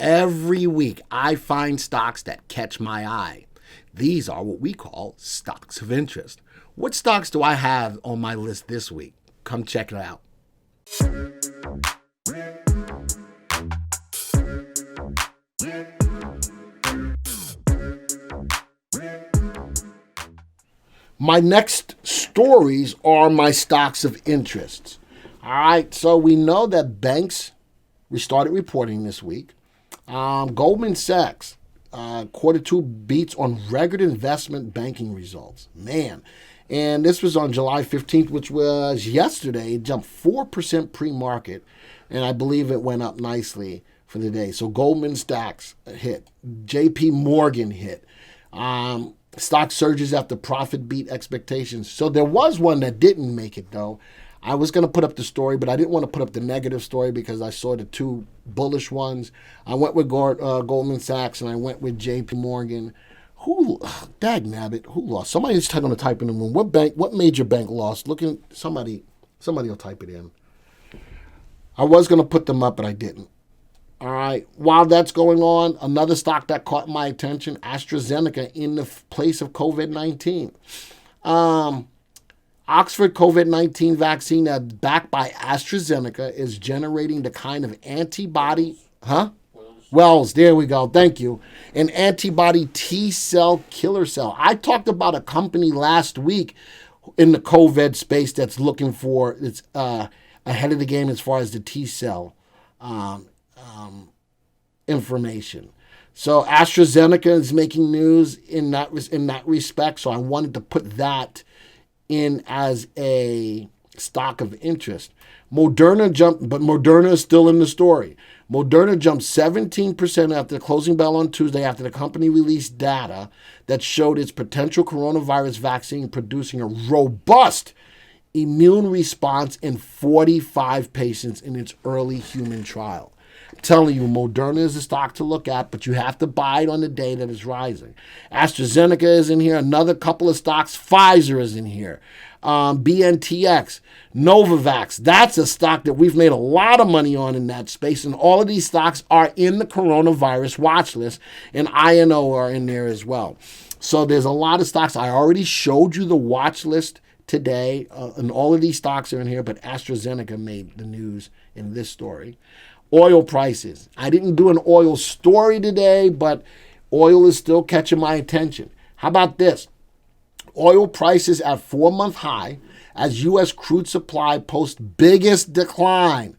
Every week, I find stocks that catch my eye. These are what we call stocks of interest. What stocks do I have on my list this week? Come check it out. My next stories are my stocks of interest. All right, so we know that banks restarted reporting this week. Goldman Sachs, quarter two beats on record investment banking results. Man. And this was on July 15th, which was yesterday. It jumped 4% pre-market, and I believe it went up nicely for the day. So Goldman Sachs hit. JPMorgan hit. Stock surges after profit beat expectations. So there was one that didn't make it, though. I was going to put up the story, but I didn't want to put up the negative story because I saw the two bullish ones. I went with Goldman Sachs, and I went with JP Morgan. Dagnabbit, who lost? Somebody's going to type in the room. What major bank lost? Somebody will type it in. I was going to put them up, but I didn't. All right. While that's going on, another stock that caught my attention, AstraZeneca in the place of COVID-19. Oxford COVID-19 vaccine that's backed by AstraZeneca is generating the kind of antibody, Wells, there we go. Thank you. An antibody T-cell killer cell. I talked about a company last week in the COVID space that's looking for, it's ahead of the game as far as the T-cell information. So AstraZeneca is making news in that respect. So I wanted to put that in as a stock of interest. Moderna jumped, but Moderna is still in the story. Moderna jumped 17% after the closing bell on Tuesday after the company released data that showed its potential coronavirus vaccine producing a robust immune response in 45 patients in its early human trial. I'm telling you, Moderna is a stock to look at, but you have to buy it on the day that it's rising. AstraZeneca is in here. Another couple of stocks. Pfizer is in here. BNTX, Novavax. That's a stock that we've made a lot of money on in that space, and all of these stocks are in the coronavirus watch list, and INO are in there as well. So there's a lot of stocks. I already showed you the watch list today, and all of these stocks are in here, but AstraZeneca made the news in this story. Oil prices. I didn't do an oil story today, but oil is still catching my attention. How about this? Oil prices at 4-month high as U.S. crude supply posts biggest decline.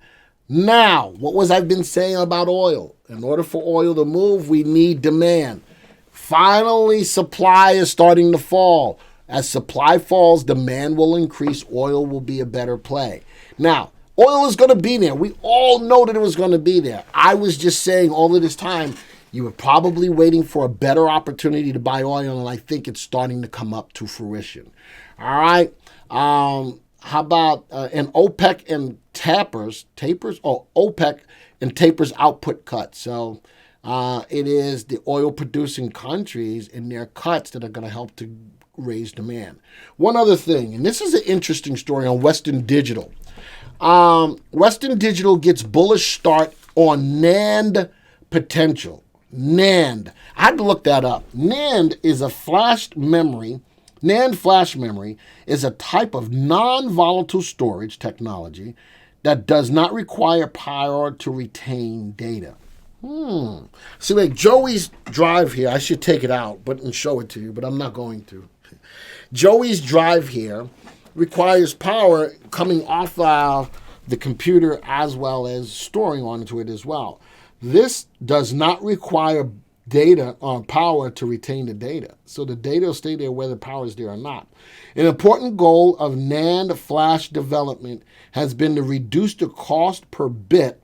Now, what was I've been saying about oil? In order for oil to move, we need demand. Finally, supply is starting to fall. As supply falls, demand will increase. Oil will be a better play. Now, oil is going to be there. We all know that it was going to be there. I was just saying all of this time, you were probably waiting for a better opportunity to buy oil, and I think it's starting to come up to fruition. All right. How about and OPEC and tapers? OPEC and tapers output cuts. So it is the oil-producing countries and their cuts that are going to help to raise demand. One other thing, and this is an interesting story on Western Digital. Western Digital gets bullish start on NAND potential. NAND. I had to look that up. NAND is a flash memory. NAND flash memory is a type of non-volatile storage technology that does not require power to retain data. See, like Joey's drive here, I should take it out and show it to you, but I'm not going to. Joey's drive here requires power coming off the computer as well as storing onto it as well. This does not require data or power to retain the data. So the data will stay there whether power is there or not. An important goal of NAND flash development has been to reduce the cost per bit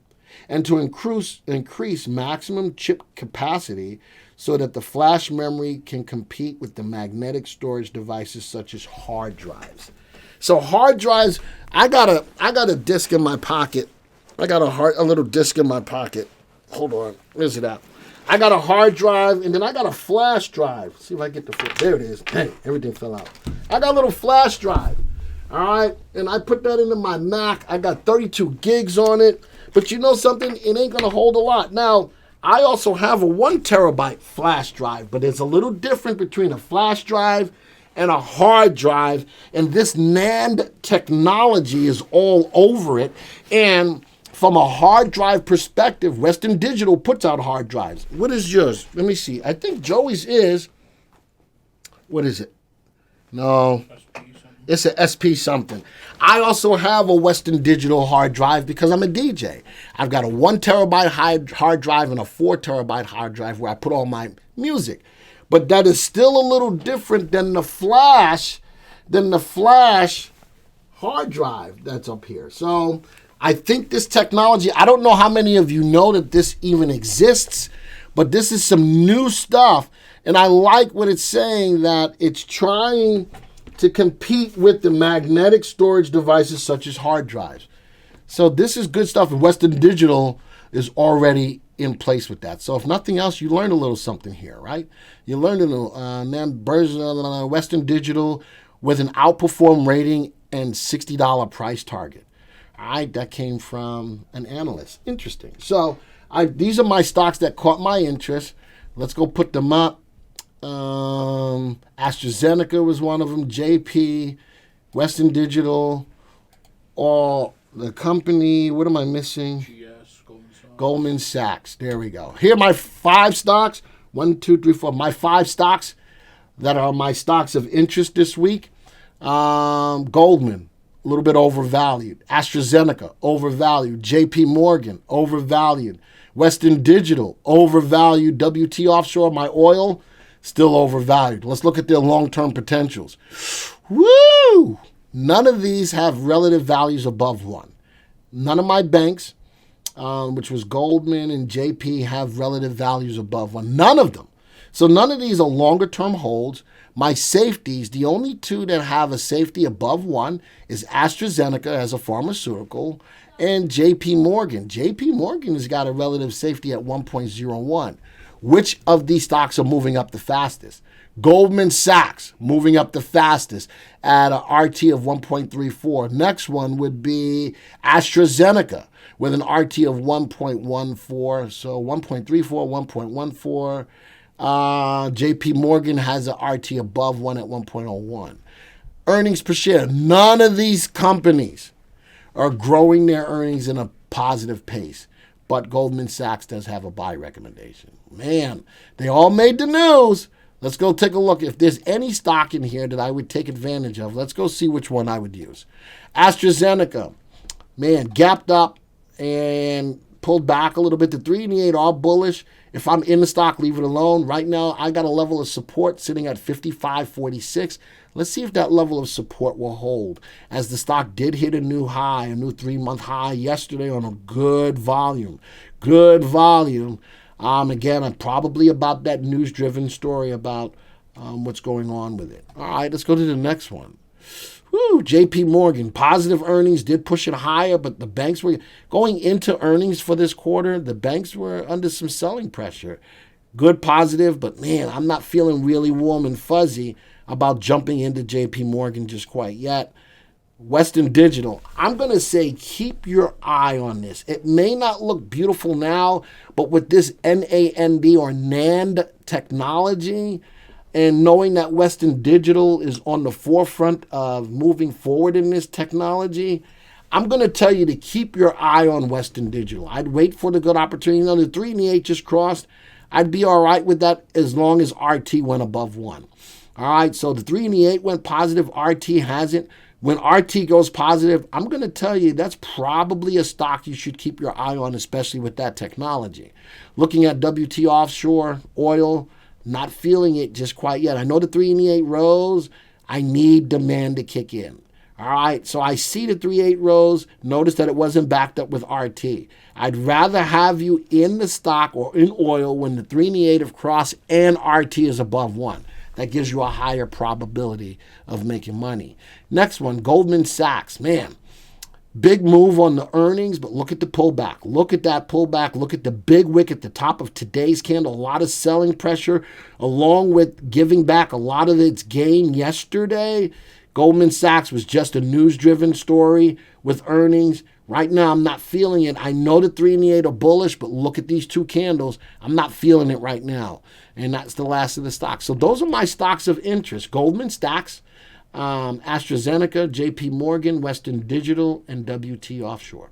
and to increase maximum chip capacity so that the flash memory can compete with the magnetic storage devices such as hard drives. So hard drives, I got a disk in my pocket. I got a little disk in my pocket. Hold on. Where's it at? I got a hard drive, and then I got a flash drive. See if I get there it is. Hey, everything fell out. I got a little flash drive. All right? And I put that into my Mac. I got 32 gigs on it. But you know something? It ain't going to hold a lot. Now, I also have a 1 terabyte flash drive, but it's a little different between a flash drive and a hard drive. And this NAND technology is all over it. And from a hard drive perspective, Western Digital puts out hard drives. What is yours? Let me see. I think Joey's is, what is it? No, it's an SP something. I also have a Western Digital hard drive because I'm a DJ. I've got a 1 terabyte hard drive and a 4 terabyte hard drive where I put all my music. But that is still a little different than the flash hard drive that's up here. So I think this technology, I don't know how many of you know that this even exists, but this is some new stuff. And I like what it's saying, that it's trying to compete with the magnetic storage devices such as hard drives. So this is good stuff. And Western Digital is already in place with that. So if nothing else, you learned a little something here, right? You learned a little. Then version of Western Digital with an outperform rating and $60 price target. All right, that came from an analyst. Interesting. So these are my stocks that caught my interest. Let's go put them up. AstraZeneca was one of them. JP, Western Digital, all the company. What am I missing? Goldman Sachs. There we go. Here are my 5 stocks. 1, 2, 3, 4. My 5 stocks that are my stocks of interest this week. Goldman, a little bit overvalued. AstraZeneca, overvalued. JPMorgan, overvalued. Western Digital, overvalued. WT Offshore, my oil, still overvalued. Let's look at their long-term potentials. Woo! None of these have relative values above 1. None of my banks, which was Goldman and JP, have relative values above 1. None of them. So none of these are longer-term holds. My safeties, the only 2 that have a safety above 1 is AstraZeneca as a pharmaceutical and JPMorgan. JPMorgan has got a relative safety at 1.01. Which of these stocks are moving up the fastest? Goldman Sachs moving up the fastest at an RT of 1.34. Next one would be AstraZeneca with an RT of 1.14. So 1.34, 1.14. JPMorgan has an RT above 1 at 1.01. Earnings per share. None of these companies are growing their earnings in a positive pace, but Goldman Sachs does have a buy recommendation. Man, they all made the news. Let's go take a look. If there's any stock in here that I would take advantage of, let's go see which one I would use. AstraZeneca, man, gapped up and pulled back a little bit. The 3 and the 8 are bullish. If I'm in the stock, leave it alone. Right now, I got a level of support sitting at 55.46. Let's see if that level of support will hold, as the stock did hit a new high, a new 3-month high yesterday on a good volume. Good volume. Again, I'm probably about that news-driven story about what's going on with it. All right, let's go to the next one. Woo, JPMorgan, positive earnings, did push it higher, but the banks were going into earnings for this quarter. The banks were under some selling pressure. Good positive, but man, I'm not feeling really warm and fuzzy about jumping into JPMorgan just quite yet. Western Digital, I'm going to say keep your eye on this. It may not look beautiful now, but with this NAND or NAND technology, and knowing that Western Digital is on the forefront of moving forward in this technology, I'm going to tell you to keep your eye on Western Digital. I'd wait for the good opportunity. The 3 and the 8 just crossed. I'd be all right with that as long as RT went above 1. All right, so the 3 and the 8 went positive. RT hasn't. When RT goes positive, I'm going to tell you that's probably a stock you should keep your eye on, especially with that technology. Looking at WT Offshore, oil, not feeling it just quite yet. I know the 3 and the 8 rose. I need demand to kick in. All right, so I see the 3-8 rose. Notice that it wasn't backed up with RT. I'd rather have you in the stock or in oil when the 3 and the 8 have crossed and RT is above 1. That gives you a higher probability of making money. Next one, Goldman Sachs. Man, big move on the earnings, but look at the pullback. Look at that pullback. Look at the big wick at the top of today's candle. A lot of selling pressure, along with giving back a lot of its gain yesterday. Goldman Sachs was just a news-driven story with earnings. Right now, I'm not feeling it. I know the 3 and the 8 are bullish, but look at these 2 candles. I'm not feeling it right now. And that's the last of the stocks. So those are my stocks of interest. Goldman Sachs, AstraZeneca, JPMorgan, Western Digital, and W&T Offshore.